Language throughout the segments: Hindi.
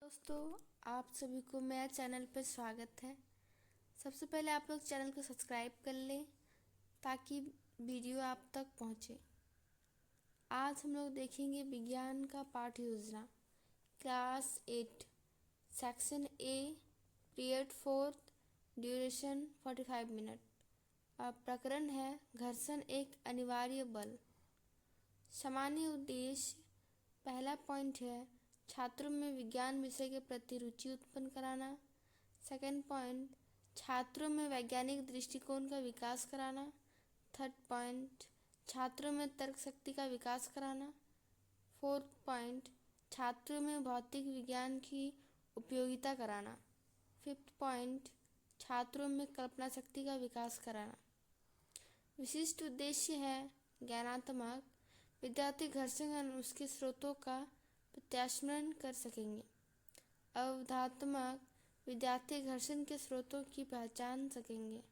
दोस्तों, आप सभी को मेरा चैनल पर स्वागत है। सबसे पहले आप लोग चैनल को सब्सक्राइब कर लें ताकि वीडियो आप तक पहुंचे। आज हम लोग देखेंगे विज्ञान का पाठ्य योजना class 8 section a period 4 duration 45 minute. प्रकरण है घर्षण एक अनिवार्य बल। सामान्य उद्देश्य पहला पॉइंट है छात्रों में विज्ञान विषय के प्रति रुचि उत्पन्न कराना। सेकंड पॉइंट छात्रों में वैज्ञानिक दृष्टिकोण का विकास कराना। थर्ड पॉइंट छात्रों में तर्क शक्ति का विकास कराना। फोर्थ पॉइंट छात्रों में भौतिक विज्ञान की उपयोगिता कराना। फिफ्थ पॉइंट छात्रों में कल्पना शक्ति का विकास कराना। विशिष्ट उद्देश्य है ज्ञानात्मक, विद्यार्थी घर्षण और उसके स्रोतों का प्रत्यास्मरण कर सकेंगे। अवधात्मक, विद्यार्थी घर्षण के स्रोतों की पहचान सकेंगे।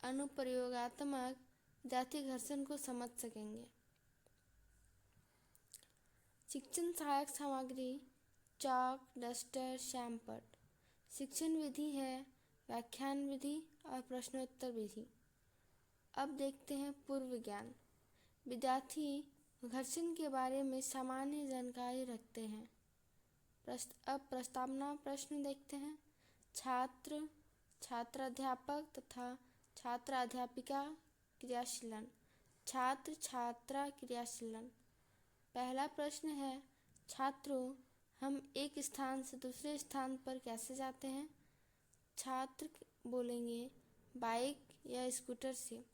अनुप्रयोगात्मक, विद्यार्थी घर्षण को समझ सकेंगे। शिक्षण सहायक सामग्री चॉक, डस्टर, शैम्पट। शिक्षण विधि है व्याख्यान विधि और प्रश्नोत्तर विधि। अब देखते हैं पूर्व ज्ञान। विद्यार्थी घर्षण के बारे में सामान्य जानकारी रखते हैं। अब प्रस्तावना प्रश्न देखते हैं। छात्र, छात्राध्यापक तथा छात्राध्यापिका क्रियाशीलन। छात्र, छात्रा क्रियाशीलन। पहला प्रश्न है छात्रों, हम एक स्थान से दूसरे स्थान पर कैसे जाते हैं? छात्र बोलेंगे बाइक या स्कूटर से।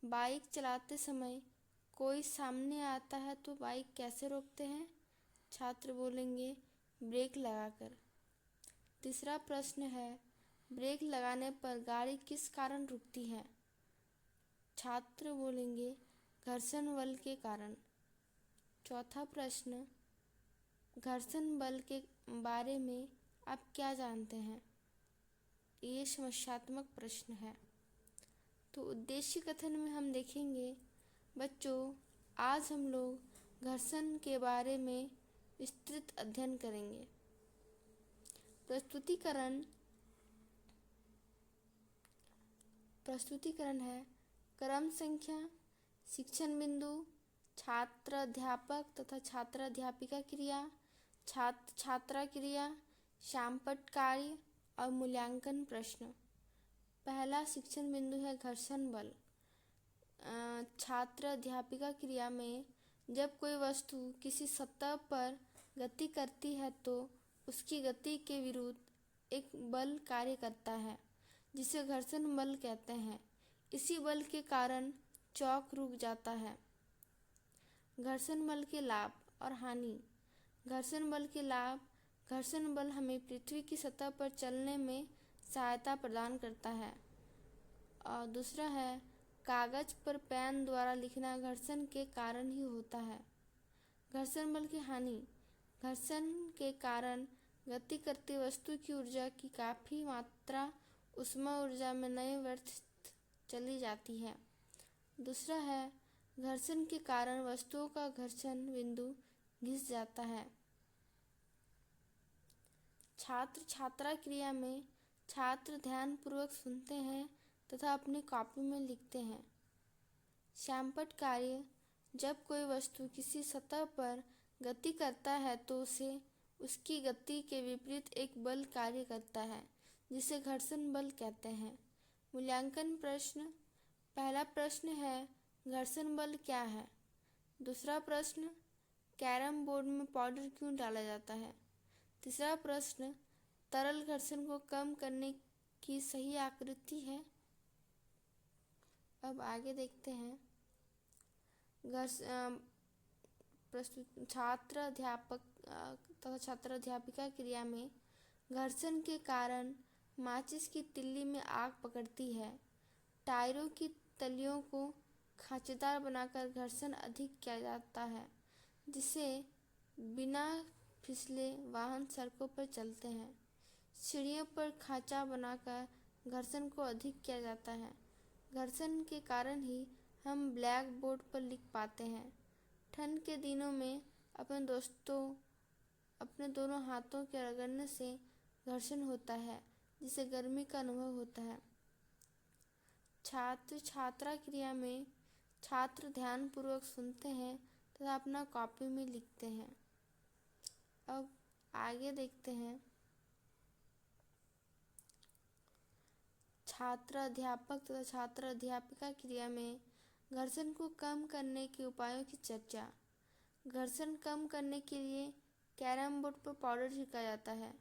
बाइक चलाते समय कोई सामने आता है तो बाइक कैसे रोकते हैं? छात्र बोलेंगे ब्रेक लगाकर। तीसरा प्रश्न है ब्रेक लगाने पर गाड़ी किस कारण रुकती है? छात्र बोलेंगे घर्षण बल के कारण। चौथा प्रश्न घर्षण बल के बारे में आप क्या जानते हैं? ये समस्यात्मक प्रश्न है। तो उद्देश्य कथन में हम देखेंगे बच्चों, आज हम लोग घर्षण के बारे में विस्तृत अध्ययन करेंगे। प्रस्तुतिकरण है क्रम संख्या, शिक्षण बिंदु, छात्र अध्यापक तथा छात्राध्यापिका क्रिया, छात्र छात्रा क्रिया, शैम्पट कार्य और मूल्यांकन प्रश्न। पहला शिक्षण बिंदु है घर्षण बल। छात्र अध्यापिका क्रिया में जब कोई वस्तु किसी सतह पर गति करती है तो उसकी गति के विरुद्ध एक बल कार्य करता है जिसे घर्षण बल कहते हैं। इसी बल के कारण चौक रुक जाता है। घर्षण बल के लाभ और हानि। घर्षण बल के लाभ, घर्षण बल हमें पृथ्वी की सतह पर चलने में सहायता प्रदान करता है। और दूसरा है कागज पर पेन द्वारा लिखना घर्षण के कारण ही होता है। घर्षण बल की हानि, घर्षण के कारण गति करती वस्तु की ऊर्जा की काफ़ी मात्रा ऊष्मा ऊर्जा में नए व्यर्थ चली जाती है। दूसरा है घर्षण के कारण वस्तुओं का घर्षण बिंदु घिस जाता है। छात्र छात्रा क्रिया में छात्र ध्यानपूर्वक सुनते हैं तथा अपनी कॉपी में लिखते हैं। शैम्पट कार्य, जब कोई वस्तु किसी सतह पर गति करता है तो उसे उसकी गति के विपरीत एक बल कार्य करता है जिसे घर्षण बल कहते हैं। मूल्यांकन प्रश्न। पहला प्रश्न है घर्षण बल क्या है? दूसरा प्रश्न कैरम बोर्ड में पाउडर क्यों डाला जाता है? तीसरा प्रश्न तरल घर्षण को कम करने की सही आकृति है। अब आगे देखते हैं छात्र अध्यापक तथा छात्र अध्यापिका क्रिया में घर्षण के कारण माचिस की तिल्ली में आग पकड़ती है। टायरों की तलियों को खांचेदार बनाकर घर्षण अधिक किया जाता है जिससे बिना फिसले वाहन सड़कों पर चलते हैं। सीढ़ियों पर खांचा बनाकर घर्षण को अधिक किया जाता है। घर्षण के कारण ही हम ब्लैक बोर्ड पर लिख पाते हैं। ठंड के दिनों में अपने दोस्तों अपने दोनों हाथों के रगड़ने से घर्षण होता है, जिससे गर्मी का अनुभव होता है। छात्र छात्रा क्रिया में छात्र ध्यानपूर्वक सुनते हैं तथा अपना कॉपी में लिखते हैं। अब आगे देखते हैं। छात्र अध्यापक तथा छात्र अध्यापिका क्रिया में घर्षण को कम करने के उपायों की चर्चा। घर्षण कम करने के लिए कैरम बोर्ड पर पाउडर छिड़का जाता है।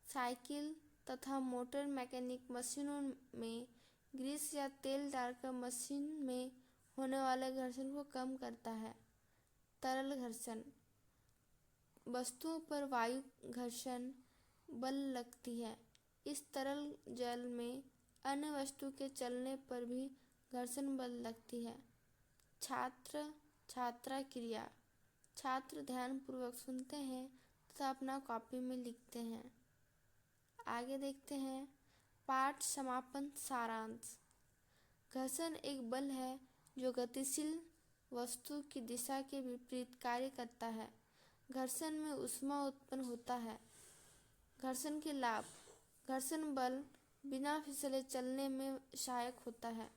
साइकिल तथा मोटर मैकेनिक मशीनों में ग्रीस या तेल डालकर मशीन में होने वाले घर्षण को कम करता है। तरल घर्षण, वस्तुओं पर वायु घर्षण बल लगती है। इस तरल जल में अन्य वस्तु के चलने पर भी घर्षण बल लगती है। छात्र छात्रा क्रिया, छात्र ध्यानपूर्वक सुनते हैं तथा अपना कॉपी में लिखते हैं। आगे देखते हैं। पाठ समापन सारांश। घर्षण एक बल है जो गतिशील वस्तु की दिशा के विपरीत कार्य करता है। घर्षण में ऊष्मा उत्पन्न होता है। घर्षण के लाभ। घर्षण बल बिना फिसले चलने में सहायक होता है।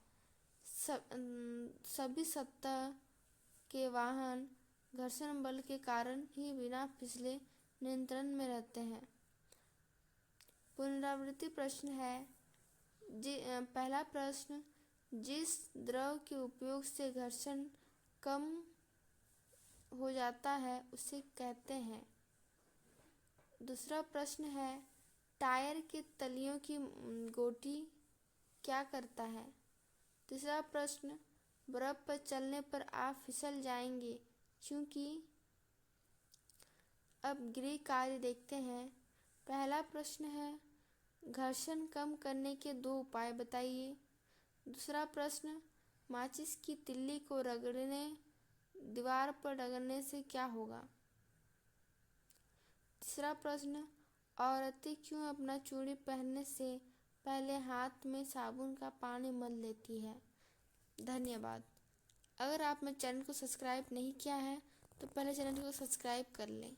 सभी सतह के वाहन घर्षण बल के कारण ही बिना फिसले नियंत्रण में रहते हैं। पुनरावृत्ति प्रश्न है। पहला प्रश्न, जिस द्रव के उपयोग से घर्षण कम हो जाता है उसे कहते हैं। दूसरा प्रश्न है, टायर के तलियों की गोटी क्या करता है। तीसरा प्रश्न, बर्फ पर चलने पर आप फिसल जाएंगे क्योंकि। अब गृह कार्य देखते हैं। पहला प्रश्न है, घर्षण कम करने के 2 उपाय बताइए। दूसरा प्रश्न, माचिस की तिल्ली को दीवार पर रगड़ने से क्या होगा। तीसरा प्रश्न, औरतें क्यों अपना चूड़ी पहनने से पहले हाथ में साबुन का पानी मल लेती है। धन्यवाद। अगर आप मेरे चैनल को सब्सक्राइब नहीं किया है तो पहले चैनल को सब्सक्राइब कर लें।